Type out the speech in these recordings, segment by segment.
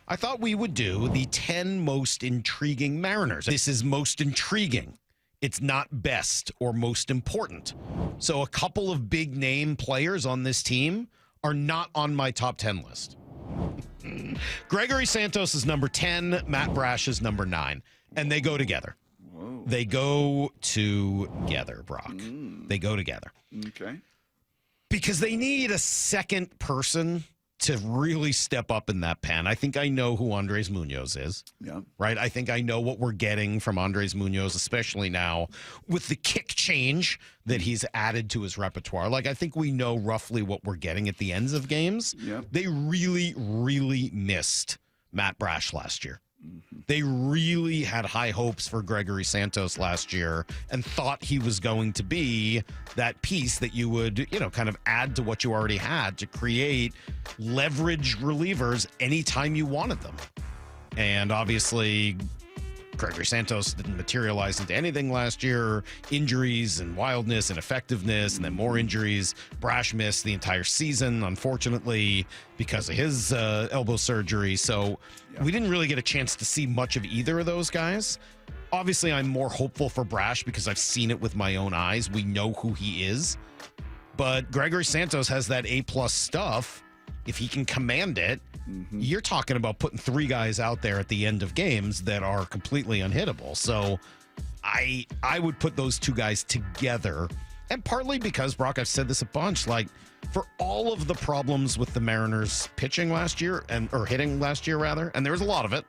I thought we would do the 10 most intriguing Mariners. This is most intriguing. It's not best or most important. So a couple of big name players on this team are not on my top 10 list. Gregory Santos is number 10. Matt Brash is number 9. And they go together. Whoa. They go together, Brock. They go together. Okay. Because they need a second person to really step up in that pen. I think I know who Andres Munoz is. Yeah. Right? I think I know what we're getting from Andres Munoz, especially now with the kick change that he's added to his repertoire. Like, I think we know roughly what we're getting at the ends of games. Yeah. They really, really missed Matt Brash last year. They really had high hopes for Gregory Santos last year and thought he was going to be that piece that you would, kind of add to what you already had to create leverage relievers anytime you wanted them. And obviously, Gregory Santos didn't materialize into anything last year. Injuries and wildness and effectiveness, and then more injuries. Brash missed the entire season, unfortunately, because of his elbow surgery. So we didn't really get a chance to see much of either of those guys. Obviously, I'm more hopeful for Brash because I've seen it with my own eyes. We know who he is. But Gregory Santos has that A-plus stuff. If he can command it, you're talking about putting 3 guys out there at the end of games that are completely unhittable. So I would put those 2 guys together. And partly because, Brock, I've said this a bunch, like, for all of the problems with the Mariners pitching last year, or hitting last year, rather, and there was a lot of it.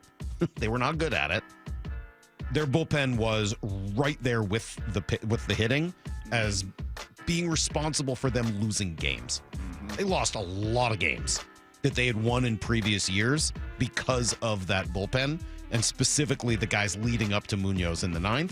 They were not good at it. Their bullpen was right there with the hitting as being responsible for them losing games. They lost a lot of games that they had won in previous years because of that bullpen, and specifically the guys leading up to Munoz in the 9th.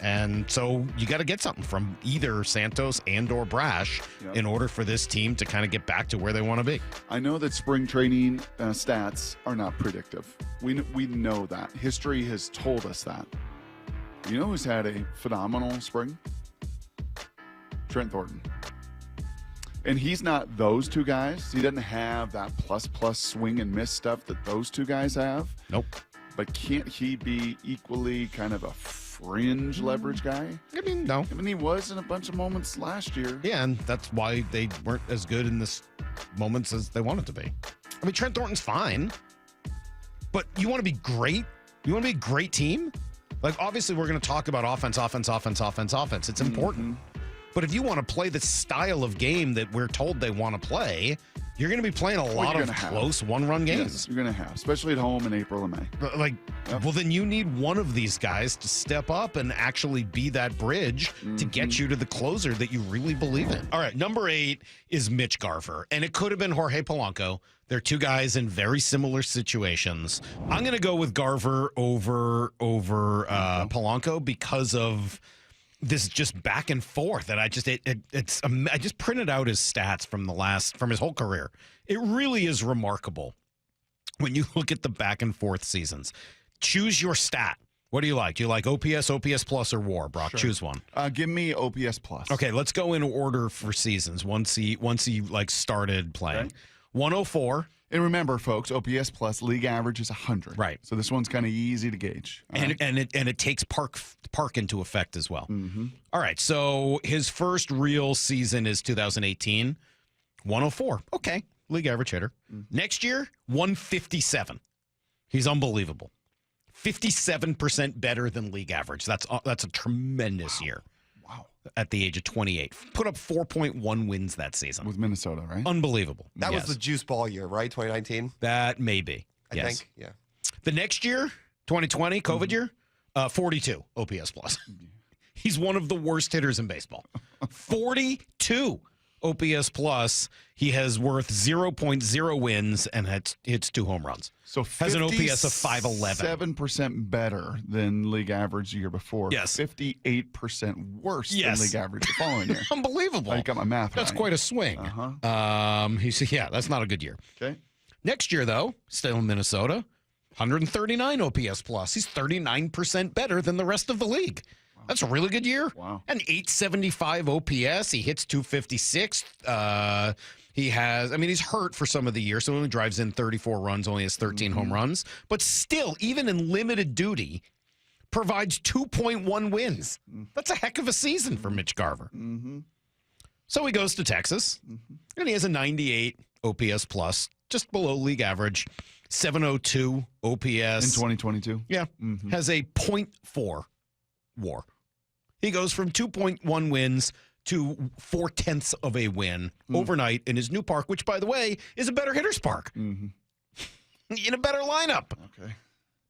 And so you got to get something from either Santos and or Brash in order for this team to kind of get back to where they want to be. I know that spring training stats are not predictive. We know that. History has told us that. You know who's had a phenomenal spring? Trent Thornton. And he's not those 2 guys. He doesn't have that plus swing and miss stuff that those 2 guys have. Nope. But can't he be equally kind of a fringe leverage guy? I mean, no. I mean, he was in a bunch of moments last year. Yeah, and that's why they weren't as good in this moments as they wanted to be. I mean, Trent Thornton's fine, but you want to be great? You want to be a great team? Like, obviously, we're going to talk about offense. It's important. But if you want to play the style of game that we're told they want to play, you're going to be playing a lot of close one-run games. Yes, you're going to have, especially at home in April and May. Well, then you need one of these guys to step up and actually be that bridge to get you to the closer that you really believe in. All right, number 8 is Mitch Garver, and it could have been Jorge Polanco. They're 2 guys in very similar situations. I'm going to go with Garver over Polanco because of this just back and forth, and I just printed out his stats from his whole career. It really is remarkable when you look at the back and forth seasons. Choose your stat. What do you like? Do you like OPS, OPS plus, or WAR, Brock? Sure. Choose one. Give me OPS plus. Okay, let's go in order for seasons. Once he started playing, okay. 104. And remember, folks, OPS plus league average is 100. Right. So this one's kind of easy to gauge. And it takes park into effect as well. All right. So his first real season is 2018. 104. Okay. League average hitter. Next year, 157. He's unbelievable. 57% better than league average. That's a tremendous year. Wow. At the age of 28. Put up 4.1 wins that season. With Minnesota, right? Unbelievable. That was the juice ball year, right? 2019? That may be. I think, yeah. The next year, 2020, COVID year, 42 OPS plus. He's one of the worst hitters in baseball. 42 OPS plus. He has worth 0.0 wins and hits 2 home runs. So has an OPS of 511. 7% better than league average the year before. Yes. 58% worse than league average the following year. Unbelievable. I got my math That's right. quite a swing. That's not a good year. Okay. Next year, though, still in Minnesota, 139 OPS plus. He's 39% better than the rest of the league. That's a really good year. Wow. An 875 OPS. He hits 256. He's hurt for some of the year, so he only drives in 34 runs, only has 13 home runs. But still, even in limited duty, provides 2.1 wins. That's a heck of a season for Mitch Garver. So he goes to Texas, and he has a 98 OPS plus, just below league average, 702 OPS. In 2022? Yeah. Has a .4 WAR. He goes from 2.1 wins to 0.4 of a win overnight in his new park, which, by the way, is a better hitter's park. In a better lineup. Okay.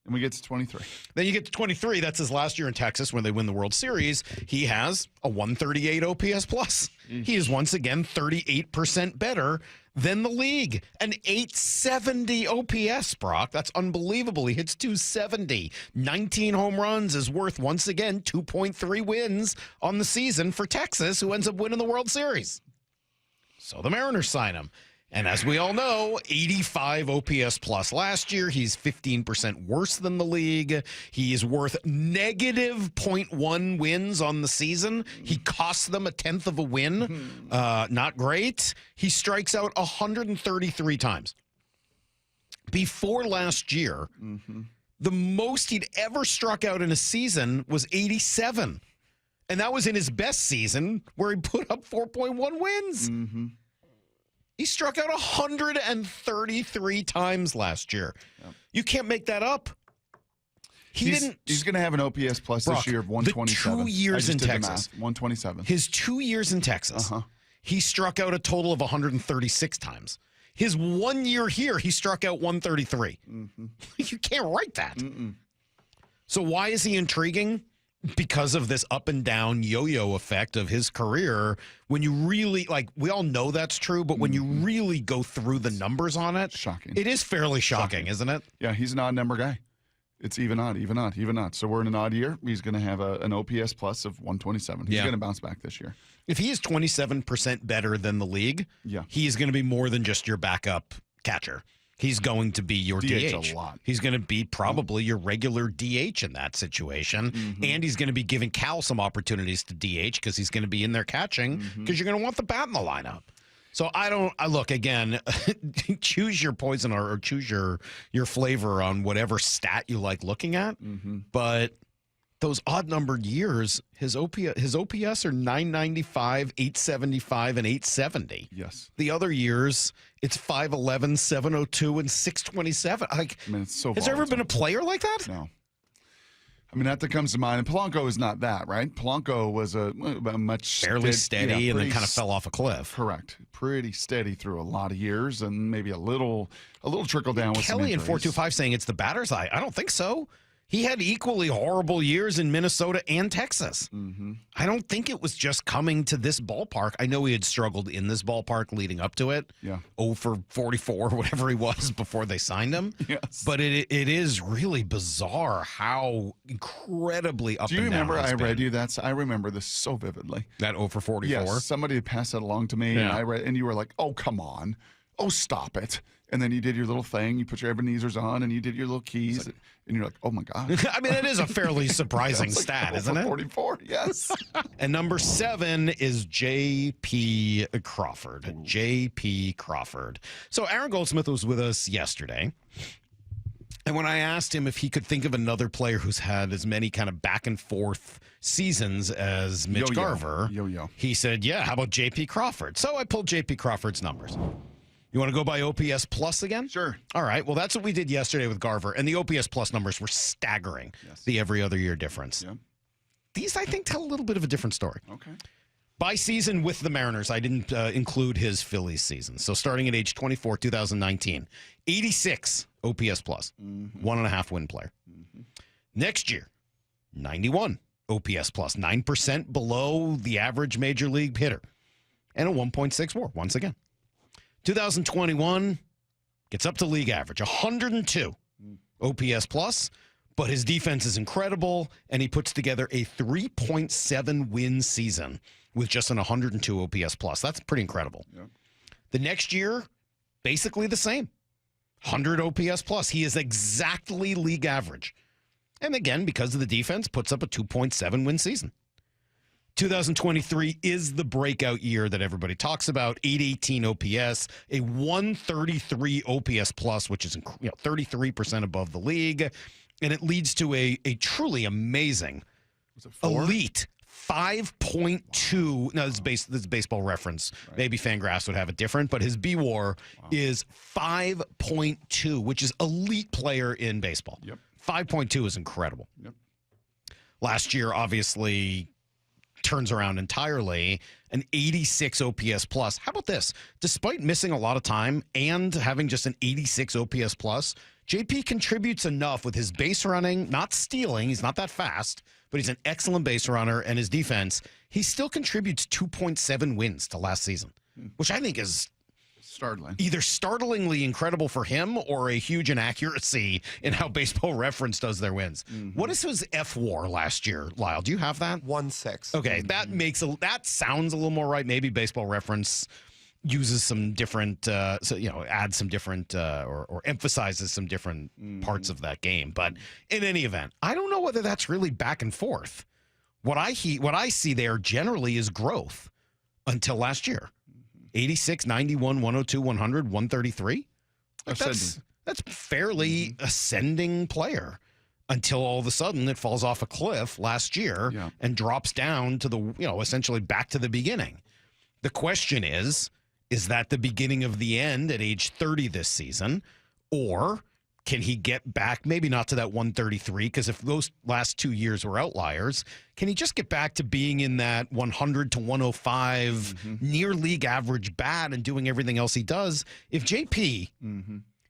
And we get to 23. Then you get to 23. That's his last year in Texas when they win the World Series. He has a 138 OPS plus. He is once again 38% better than the league. An 870 OPS, Brock. That's unbelievable. He hits 270. 19 home runs is worth, once again, 2.3 wins on the season for Texas, who ends up winning the World Series. So the Mariners sign him. And as we all know, 85 OPS plus last year. He's 15% worse than the league. He is worth negative 0.1 wins on the season. He costs them 1/10 of a win. Not great. He strikes out 133 times. Before last year, the most he'd ever struck out in a season was 87. And that was in his best season, where he put up 4.1 wins. He struck out 133 times last year. Yep. You can't make that up. He's going to have an OPS plus Brock, this year of 127. The 2 years in Texas. 127. His 2 years in Texas, he struck out a total of 136 times. His 1 year here, he struck out 133. You can't write that. So why is he intriguing? Because of this up and down yo-yo effect of his career. When you really, we all know that's true, but when you really go through the numbers on it, shocking. It is fairly shocking, isn't it? Yeah, he's an odd number guy. It's even odd, even odd, even odd. So we're in an odd year. He's going to have an OPS plus of 127. He's going to bounce back this year. If he is 27% better than the league, he is going to be more than just your backup catcher. He's going to be your DH. A lot. He's going to be probably your regular DH in that situation. And he's going to be giving Cal some opportunities to DH because he's going to be in there catching because you're going to want the bat in the lineup. So I look, again, choose your poison or choose your flavor on whatever stat you like looking at. But those odd-numbered years, his OPS are 995, 875, and 870. Yes. The other years, it's 511, 702, and 627. It's so has there ever been a player like that? No. That comes to mind. And Polanco is not that, right? Polanco was a much fairly steady and then kind of fell off a cliff. Correct. Pretty steady through a lot of years, and maybe a little trickle down with Kelly some in 425 saying it's the batter's eye. I don't think so. He had equally horrible years in Minnesota and Texas. I don't think it was just coming to this ballpark. I know he had struggled in this ballpark leading up to it. 0 for 44, whatever he was before they signed him. Yes. But it is really bizarre how incredibly up and down. Do you remember I read you that? I remember this so vividly. That 0 for 44? Yes, somebody passed that along to me, and I read, and you were like, oh, come on. Oh, stop it. And then you did your little thing. You put your Ebenezer's on, and you did your little keys. And you're like, oh, my God. It is a fairly surprising stat, isn't it? 44, yes. And number 7 is J.P. Crawford. J.P. Crawford. So Aaron Goldsmith was with us yesterday. And when I asked him if he could think of another player who's had as many kind of back and forth seasons as Mitch Garver, he said, yeah, how about J.P. Crawford? So I pulled J.P. Crawford's numbers. You want to go by OPS plus again? Sure. All right. Well, that's what we did yesterday with Garver, and the OPS plus numbers were staggering. Yes. The every other year difference. Yep. These, I think, tell a little bit of a different story. Okay. By season with the Mariners, I didn't include his Phillies season. So starting at age 24, 2019, 86 OPS plus, 1.5 win player. Next year, 91 OPS plus, 9% below the average major league hitter, and a 1.6 WAR once again. 2021 gets up to league average, 102 OPS plus, but his defense is incredible, and he puts together a 3.7 win season with just an 102 OPS plus. That's pretty incredible. Yeah. The next year, basically the same, 100 OPS plus. He is exactly league average. And again, because of the defense, puts up a 2.7 win season. 2023 is the breakout year that everybody talks about. 818 OPS, a 133 OPS plus, which is 33% above the league. And it leads to a truly amazing, elite 5.2. Now, this is baseball reference. Right. Maybe Fangraphs would have it different, but his B-WAR is 5.2, which is elite player in baseball. Yep. 5.2 is incredible. Yep. Last year, obviously, turns around entirely, an 86 OPS plus. How about this? Despite missing a lot of time and having just an 86 OPS plus, JP contributes enough with his base running, not stealing. He's not that fast, but he's an excellent base runner, and his defense, he still contributes 2.7 wins to last season, which I think is startling. Either startlingly incredible for him or a huge inaccuracy in how Baseball Reference does their wins. What is his F-WAR last year, Lyle? Do you have that? 1.6. Okay, that sounds a little more right. Maybe Baseball Reference uses some different, adds some different or emphasizes some different parts of that game. But in any event, I don't know whether that's really back and forth. What I see there generally is growth until last year. 86, 91, 102, 100, 133. That's fairly ascending player until all of a sudden it falls off a cliff last year and drops down to the, essentially back to the beginning. The question is that the beginning of the end at age 30 this season, or can he get back, maybe not to that 133, because if those last 2 years were outliers, can he just get back to being in that 100 to 105 near league average bat and doing everything else he does? If JP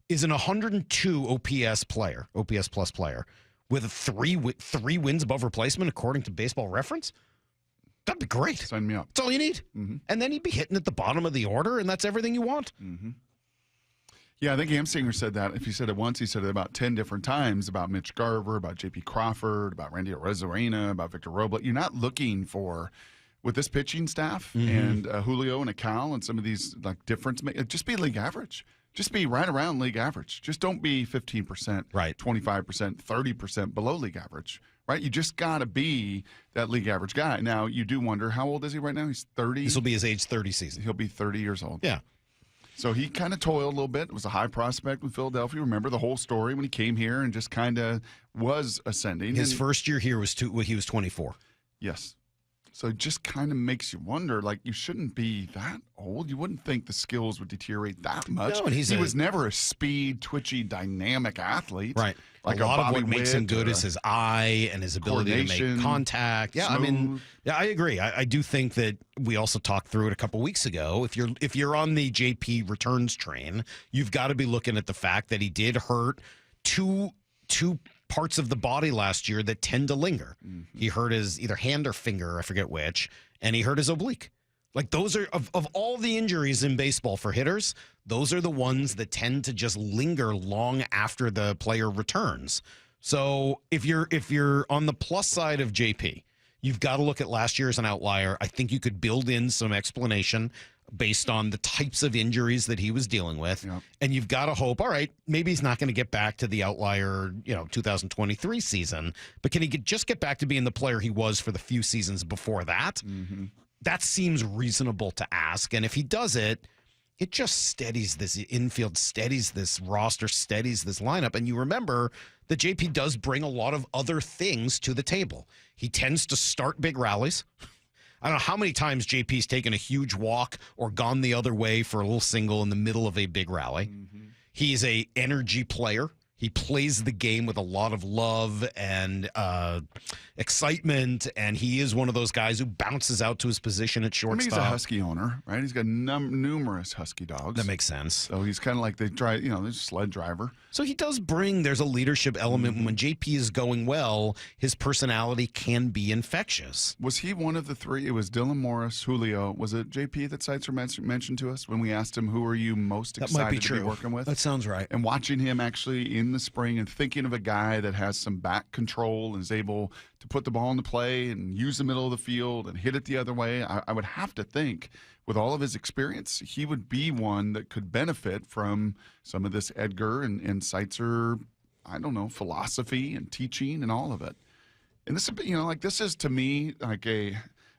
is an 102 OPS plus player, with three wins above replacement according to Baseball Reference, that'd be great. Sign me up. That's all you need. And then he'd be hitting at the bottom of the order, and that's everything you want. Yeah, I think Hamsinger said that. If he said it once, he said it about 10 different times about Mitch Garver, about J.P. Crawford, about Randy Arozarena, about Victor Robles. You're not looking for, with this pitching staff and Julio and Acal and some of these difference, just be league average. Just be right around league average. Just don't be 15%, right, 25%, 30% below league average, right? You just got to be that league average guy. Now, you do wonder, how old is he right now? He's 30. This will be his age 30 season. He'll be 30 years old. Yeah. So he kind of toiled a little bit. It was a high prospect with Philadelphia. Remember the whole story when he came here and just kind of was ascending. His first year here was he was 24. Yes. So it just kind of makes you wonder, you shouldn't be that old. You wouldn't think the skills would deteriorate that much. No, and he was never a speed, twitchy, dynamic athlete. Right. A lot of what makes him good is his eye and his ability to make contact. Yeah, smooth. I agree. I do think that we also talked through it a couple weeks ago. If you're on the JP returns train, you've got to be looking at the fact that he did hurt two parts of the body last year that tend to linger. He hurt his either hand or finger, I forget which, and he hurt his oblique. Those are of all the injuries in baseball for hitters, those are the ones that tend to just linger long after the player returns. So if you're on the plus side of JP, you've got to look at last year as an outlier. I think you could build in some explanation based on the types of injuries that he was dealing with. Yep. And you've got to hope, all right, maybe he's not going to get back to the outlier, 2023 season, but can he just get back to being the player he was for the few seasons before that? That seems reasonable to ask. And if he does it, it just steadies this infield, steadies this roster, steadies this lineup. And you remember that JP does bring a lot of other things to the table. He tends to start big rallies. I don't know how many times JP's taken a huge walk or gone the other way for a little single in the middle of a big rally. He's a energy player. He plays the game with a lot of love and excitement, and he is one of those guys who bounces out to his position at shortstop. He's a Husky owner, right? He's got numerous Husky dogs. That makes sense. So he's kind of like the sled driver. So he does there's a leadership element. When JP is going well, his personality can be infectious. Was he one of the three? It was Dylan Morris, Julio. Was it JP that Seitzer mentioned to us when we asked him, who are you most excited to be working with? That sounds right. And watching him actually in the spring and thinking of a guy that has some back control and is able to put the ball into play and use the middle of the field and hit it the other way, I would have to think with all of his experience, he would be one that could benefit from some of this Edgar and Seitzer I don't know, philosophy and teaching and all of it. And this, like this is to me like I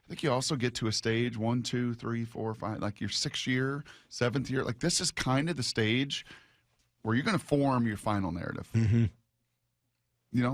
think you also get to a stage 1, 2, 3, 4, 5, like your 6th year, 7th year. Like this is kind of the stage where you're going to form your final narrative. Mm-hmm.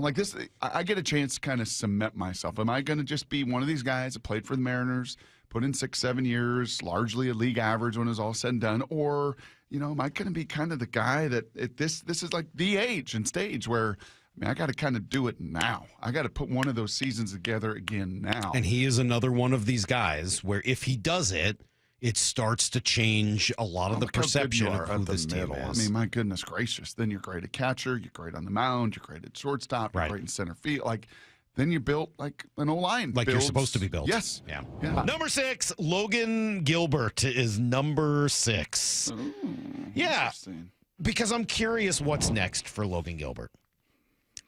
Like this, I get a chance to kind of cement myself. Am I going to just be one of these guys that played for the Mariners, put in 6, 7 years, largely a league average when it's all said and done? Or, am I going to be kind of the guy that this is like the age and stage where, I got to kind of do it now. I got to put one of those seasons together again now. And he is another one of these guys where if he does it, it starts to change a lot of the perception of who this team is. I mean, my goodness gracious. Then you're great at catcher, you're great on the mound, you're great at shortstop, you're great in center field. Like, then you're built like an O-line. Like you're supposed to be built. Yes. Yeah. Number 6, Logan Gilbert is number 6. Ooh, yeah. Because I'm curious what's next for Logan Gilbert.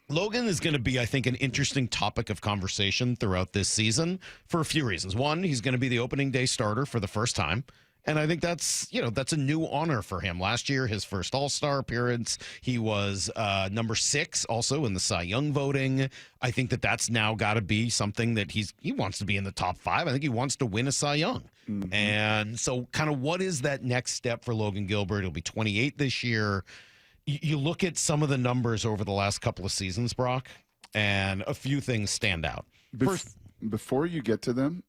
Logan is going to be, I think, an interesting topic of conversation throughout this season for a few reasons. One, he's going to be the opening day starter for the first time. And I think that's a new honor for him. Last year, his first All-Star appearance, he was number 6 also in the Cy Young voting. I think that's now got to be something that he wants to be in the top 5. I think he wants to win a Cy Young. Mm-hmm. And so kind of what is that next step for Logan Gilbert? He'll be 28 this year. You look at some of the numbers over the last couple of seasons, Brock, and a few things stand out. Before you get to them,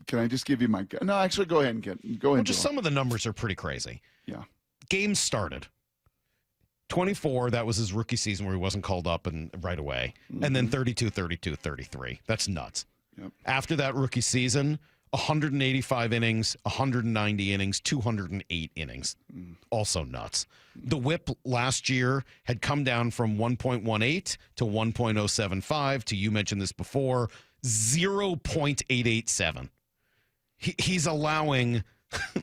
can I just give you my? No, actually, go ahead and go ahead. Just some of the numbers are pretty crazy. Yeah. Games started. 24, that was his rookie season where he wasn't called up right away. Mm-hmm. And then 32, 32, 33. That's nuts. Yep. After that rookie season, 185 innings, 190 innings, 208 innings. Also nuts. The whip last year had come down from 1.18 to 1.075 to, you mentioned this before, 0.887. He's allowing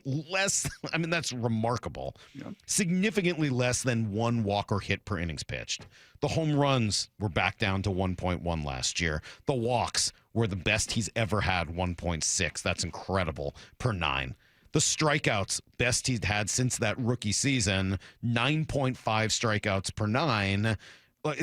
less. I mean, that's remarkable. Yep. Significantly less than 1 walk or hit per innings pitched. The home runs were back down to 1.1 last year. The walks were the best he's ever had, 1.6. That's incredible, per 9. The strikeouts, best he'd had since that rookie season, 9.5 strikeouts per 9.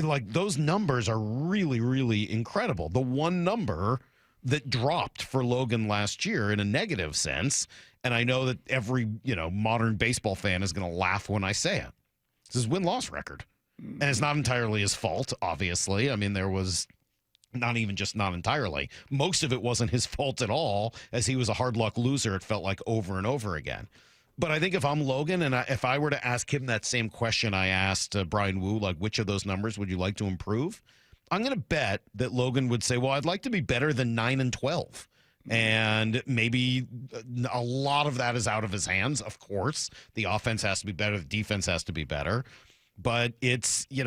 Like those numbers are really, really incredible. The one number that dropped for Logan last year in a negative sense, and I know that every modern baseball fan is going to laugh when I say it, it's his win-loss record. And it's not entirely his fault, obviously. I mean, there was not entirely. Most of it wasn't his fault at all, as he was a hard luck loser, it felt like over and over again. But I think if I'm Logan and if I were to ask him that same question I asked Brian Wu, like which of those numbers would you like to improve? I'm going to bet that Logan would say, well, I'd like to be better than 9 and 12. And maybe a lot of that is out of his hands, of course. The offense has to be better. The defense has to be better. But it's, you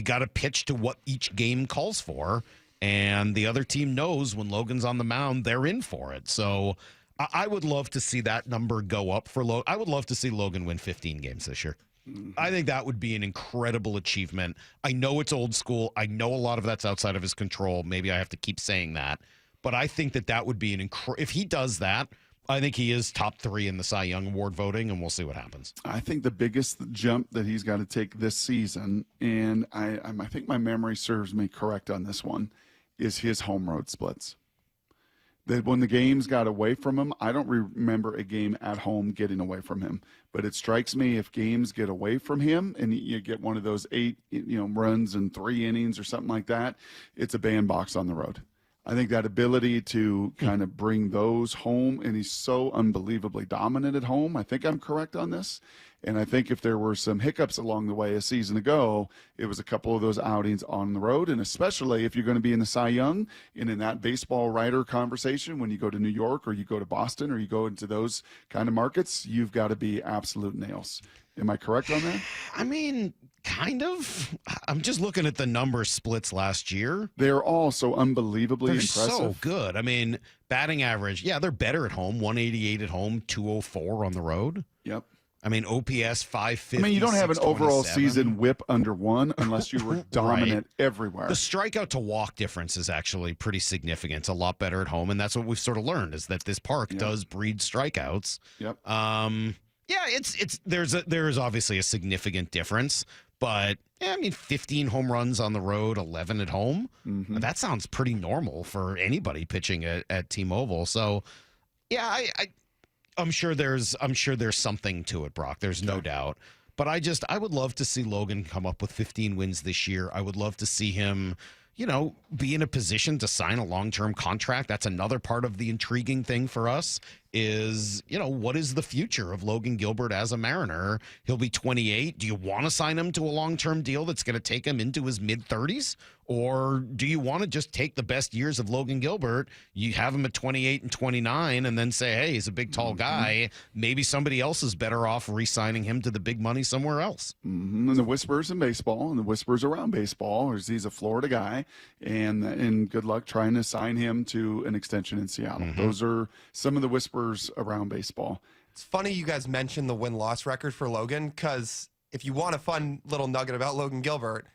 got to pitch to what each game calls for. And the other team knows when Logan's on the mound, they're in for it. So I would love to see that number go up for Logan. I would love to see Logan win 15 games this year. Mm-hmm. I think that would be an incredible achievement. I know it's old school. I know a lot of that's outside of his control. Maybe I have to keep saying that. But I think that would be if he does that, I think he is top 3 in the Cy Young Award voting, and we'll see what happens. I think the biggest jump that he's got to take this season, and I think my memory serves me correct on this one, is his home road splits. That when the games got away from him, I don't remember a game at home getting away from him. But it strikes me if games get away from him and you get one of those 8 runs in 3 innings or something like that, it's a bandbox on the road. I think that ability to kind of bring those home, and he's so unbelievably dominant at home. I think I'm correct on this. And I think if there were some hiccups along the way a season ago, it was a couple of those outings on the road. And especially if you're going to be in the Cy Young and in that baseball writer conversation, when you go to New York or you go to Boston or you go into those kind of markets, you've got to be absolute nails. Am I correct on that? I mean, kind of. I'm just looking at the number splits last year. They're all so unbelievably impressive. So good. I mean, batting average, yeah, they're better at home. 188 at home, 204 on the road. Yep. I mean, OPS 550. I mean, you don't have an overall season whip under 1 unless you were dominant everywhere. The strikeout to walk difference is actually pretty significant. It's a lot better at home, and that's what we've sort of learned is that this park does breed strikeouts. Yep. Yeah, there is obviously a significant difference, But, yeah, I mean, 15 home runs on the road, 11 at home. Mhm. That sounds pretty normal for anybody pitching at T-Mobile. So, yeah, I'm sure there's something to it, Brock. There's no doubt. But I would love to see Logan come up with 15 wins this year. I would love to see him, be in a position to sign a long-term contract. That's another part of the intriguing thing for us is, what is the future of Logan Gilbert as a Mariner? He'll be 28. Do you want to sign him to a long-term deal that's going to take him into his mid-30s? Or do you want to just take the best years of Logan Gilbert, you have him at 28 and 29, and then say, hey, he's a big, tall guy. Maybe somebody else is better off re-signing him to the big money somewhere else. And the whispers in baseball and the whispers around baseball is he's a Florida guy, and good luck trying to sign him to an extension in Seattle. Those are some of the whispers around baseball. It's funny you guys mentioned the win-loss record for Logan, because if you want a fun little nugget about Logan Gilbert,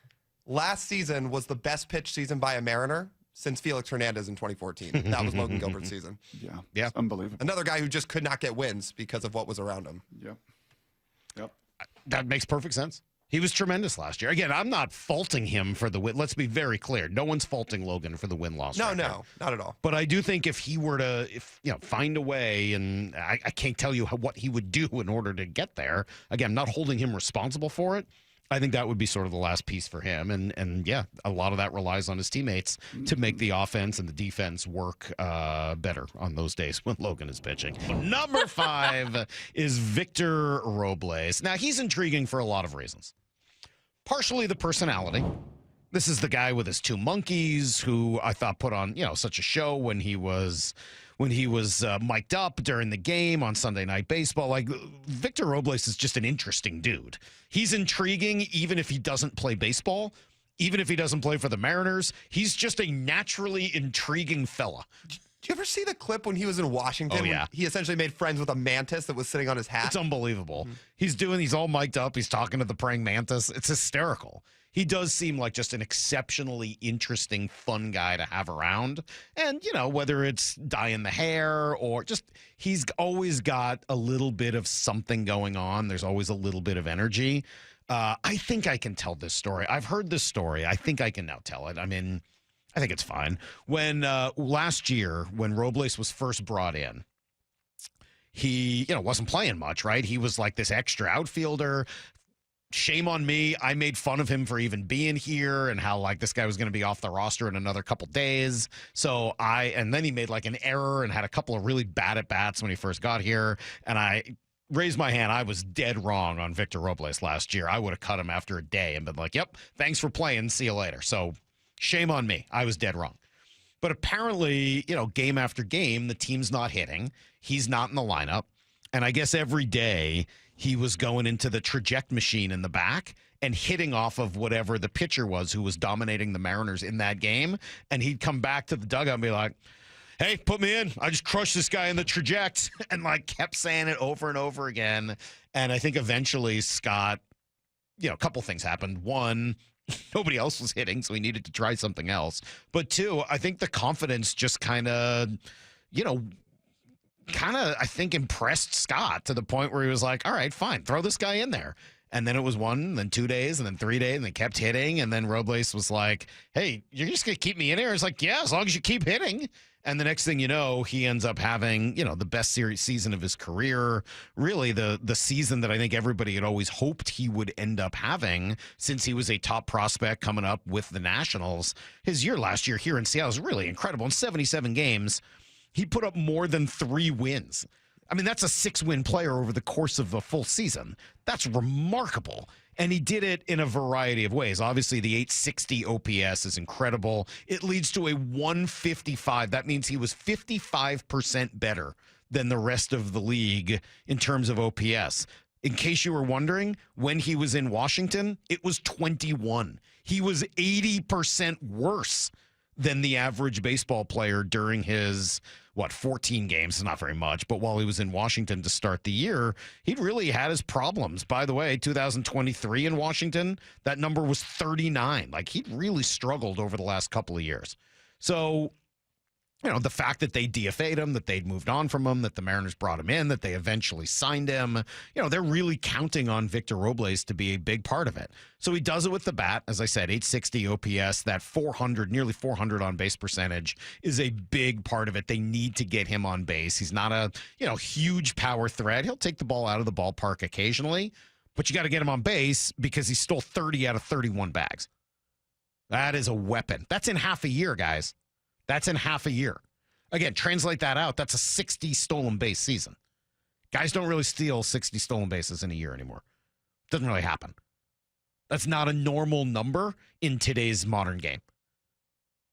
last season was the best pitch season by a Mariner since Felix Hernandez in 2014. That was Logan Gilbert's season. Yeah. Yeah. Unbelievable. Another guy who just could not get wins because of what was around him. Yep. That makes perfect sense. He was tremendous last year. Again, I'm not faulting him for the win. Let's be very clear. No one's faulting Logan for the win-loss record. No, not at all. But I do think if he were to, find a way, and I can't tell you what he would do in order to get there. Again, I'm not holding him responsible for it. I think that would be sort of the last piece for him. And yeah, a lot of that relies on his teammates to make the offense and the defense work better on those days when Logan is pitching. Number 5 is Victor Robles. Now, he's intriguing for a lot of reasons. Partially the personality. This is the guy with his 2 monkeys who I thought put on, such a show when he was mic'd up during the game on Sunday Night Baseball. Like, Victor Robles is just an interesting dude. He's intriguing even if he doesn't play baseball, even if he doesn't play for the Mariners. He's just a naturally intriguing fella. Did you ever see the clip when he was in Washington? Oh, yeah. When he essentially made friends with a mantis that was sitting on his hat. It's unbelievable. He's all mic'd up. He's talking to the praying mantis. It's hysterical. He does seem like just an exceptionally interesting, fun guy to have around. And, whether it's dyeing the hair or just he's always got a little bit of something going on. There's always a little bit of energy. I think I can tell this story. I've heard this story. I think I can now tell it. I mean, I think it's fine. When last year, when Robles was first brought in, he, wasn't playing much, right? He was like this extra outfielder. Shame on me. I made fun of him for even being here and how like this guy was going to be off the roster in another couple days. And then he made like an error and had a couple of really bad at bats when he first got here. And I raised my hand. I was dead wrong on Victor Robles last year. I would have cut him after a day and been like, yep, thanks for playing. See you later. So shame on me. I was dead wrong. But apparently, game after game, the team's not hitting. He's not in the lineup. And I guess every day he was going into the traject machine in the back and hitting off of whatever the pitcher was who was dominating the Mariners in that game. And he'd come back to the dugout and be like, hey, put me in. I just crushed this guy in the traject, and like kept saying it over and over again. And I think eventually Scott, a couple things happened. One, nobody else was hitting, so he needed to try something else. But 2, I think the confidence just kind of, I think impressed Scott to the point where he was like, all right, fine, throw this guy in there. And then it was 1, then 2 days, and then 3 days, and they kept hitting. And then Robles was like, hey, you're just going to keep me in here? It's like, yeah, as long as you keep hitting. And the next thing you know, he ends up having, the best season of his career. Really, the season that I think everybody had always hoped he would end up having since he was a top prospect coming up with the Nationals. His year last year here in Seattle was really incredible. In 77 games, he put up more than 3 wins. I mean, that's a 6-win player over the course of a full season. That's remarkable. And he did it in a variety of ways. Obviously, the 860 OPS is incredible. It leads to a 155. That means he was 55% better than the rest of the league in terms of OPS. In case you were wondering, when he was in Washington, it was 21. He was 80% worse than the average baseball player during his, 14 games. It's not very much, but while he was in Washington to start the year, he'd really had his problems. By the way, 2023 in Washington, that number was 39. Like, he'd really struggled over the last couple of years. So the fact that they DFA'd him, that they'd moved on from him, that the Mariners brought him in, that they eventually signed him. They're really counting on Victor Robles to be a big part of it. So he does it with the bat. As I said, 860 OPS, that 400, nearly 400 on base percentage is a big part of it. They need to get him on base. He's not a, huge power threat. He'll take the ball out of the ballpark occasionally, but you got to get him on base because he stole 30 out of 31 bags. That is a weapon. That's in half a year, guys. That's in half a year. Again, translate that out. That's a 60 stolen base season. Guys don't really steal 60 stolen bases in a year anymore. Doesn't really happen. That's not a normal number in today's modern game.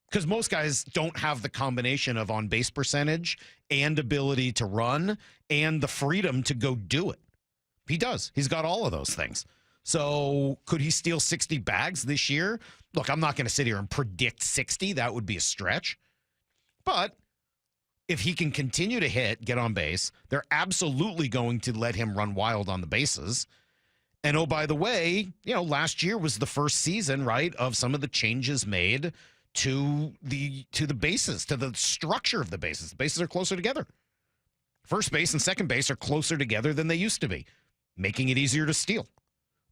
Because most guys don't have the combination of on-base percentage and ability to run and the freedom to go do it. He does. He's got all of those things. So could he steal 60 bags this year? Look, I'm not going to sit here and predict 60. That would be a stretch. But if he can continue to hit, get on base, they're absolutely going to let him run wild on the bases. And oh, by the way, last year was the first season, right, of some of the changes made to the bases, to the structure of the bases. The bases are closer together. First base and second base are closer together than they used to be, making it easier to steal.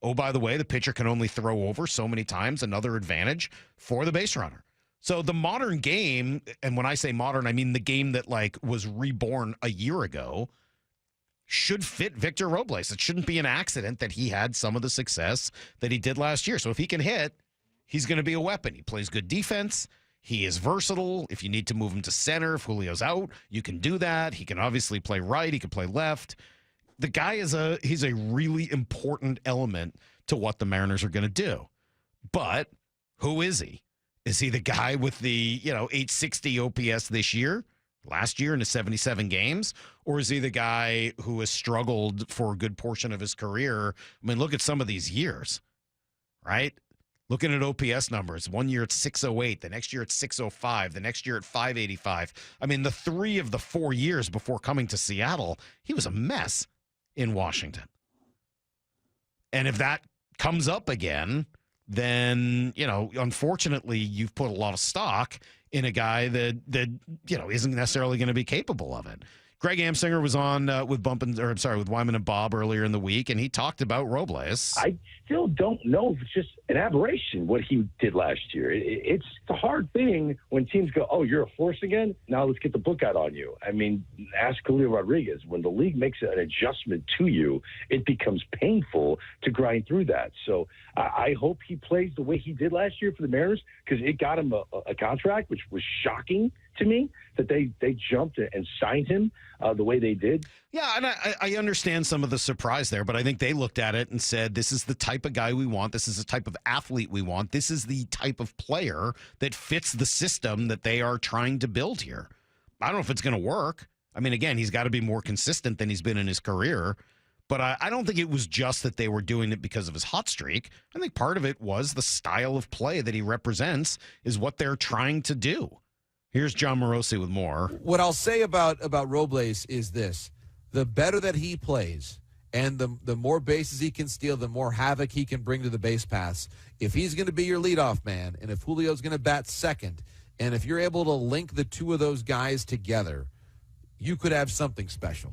Oh, by the way, the pitcher can only throw over so many times, another advantage for the base runner. So the modern game, and when I say modern, I mean the game that was reborn a year ago, should fit Victor Robles. It shouldn't be an accident that he had some of the success that he did last year. So if he can hit, he's going to be a weapon. He plays good defense. He is versatile. If you need to move him to center, if Julio's out, you can do that. He can obviously play right. He can play left. The guy he's a really important element to what the Mariners are going to do. But who is he? Is he the guy with the, 860 OPS this year, last year in the 77 games? Or is he the guy who has struggled for a good portion of his career? I mean, look at some of these years, right? Looking at OPS numbers, 1 year it's 608, the next year it's 605, the next year at 585. I mean, the 3 of the 4 years before coming to Seattle, he was a mess in Washington. And if that comes up again, then, unfortunately, you've put a lot of stock in a guy that isn't necessarily going to be capable of it. Greg Amsinger was on with Wyman and Bob earlier in the week, and he talked about Robles. I still don't know if it's just an aberration what he did last year. It's a hard thing when teams go, oh, you're a force again? Now let's get the book out on you. I mean, ask Julio Rodriguez. When the league makes an adjustment to you, it becomes painful to grind through that. So I hope he plays the way he did last year for the Mariners, because it got him a contract, which was shocking to me that they jumped and signed him the way they did. Yeah, and I understand some of the surprise there, but I think they looked at it and said, this is the type of guy we want. This is the type of athlete we want. This is the type of player that fits the system that they are trying to build here. I don't know if it's going to work. I mean, again, he's got to be more consistent than he's been in his career. But I don't think it was just that they were doing it because of his hot streak. I think part of it was the style of play that he represents is what they're trying to do. Here's John Morosi with more. What I'll say about Robles is this. The better that he plays and the more bases he can steal, the more havoc he can bring to the base paths. If he's going to be your leadoff man and if Julio's going to bat second, and if you're able to link the two of those guys together, you could have something special.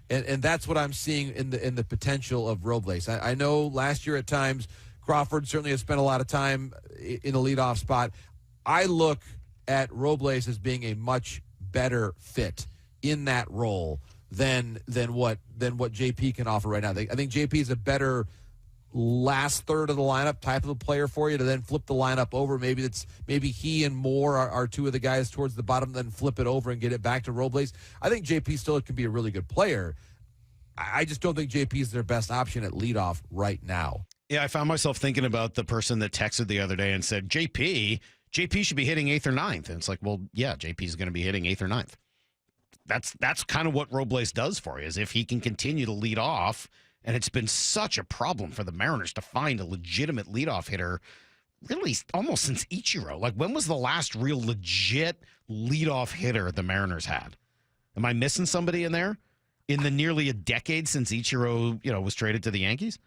And that's what I'm seeing in the potential of Robles. I know last year at times Crawford certainly has spent a lot of time in a leadoff spot. I look at Robles as being a much better fit in that role than what JP can offer right now. I think JP is a better last third of the lineup type of a player for you to then flip the lineup over. Maybe he and Moore are two of the guys towards the bottom, then flip it over and get it back to Robles. I think JP still can be a really good player. I just don't think JP is their best option at leadoff right now. Yeah, I found myself thinking about the person that texted the other day and said, JP should be hitting 8th or 9th. And it's like, well, yeah, JP is going to be hitting 8th or 9th. That's kind of what Robles does for you, is if he can continue to lead off. And it's been such a problem for the Mariners to find a legitimate leadoff hitter, really almost since Ichiro. Like, when was the last real legit leadoff hitter the Mariners had? Am I missing somebody in there? In the nearly a decade since Ichiro, was traded to the Yankees?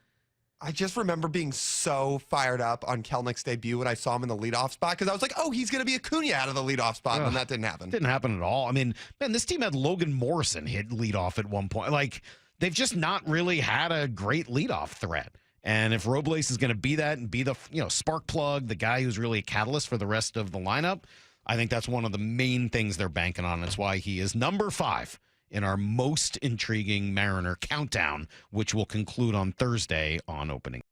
I just remember being so fired up on Kelnick's debut when I saw him in the leadoff spot because I was like, oh, he's going to be Acuna out of the leadoff spot, and that didn't happen. Didn't happen at all. I mean, man, this team had Logan Morrison hit leadoff at one point. Like, they've just not really had a great leadoff threat. And if Robles is going to be that and be the spark plug, the guy who's really a catalyst for the rest of the lineup, I think that's one of the main things they're banking on. That's why he is number 5 in our most intriguing Mariner countdown, which will conclude on Thursday on opening.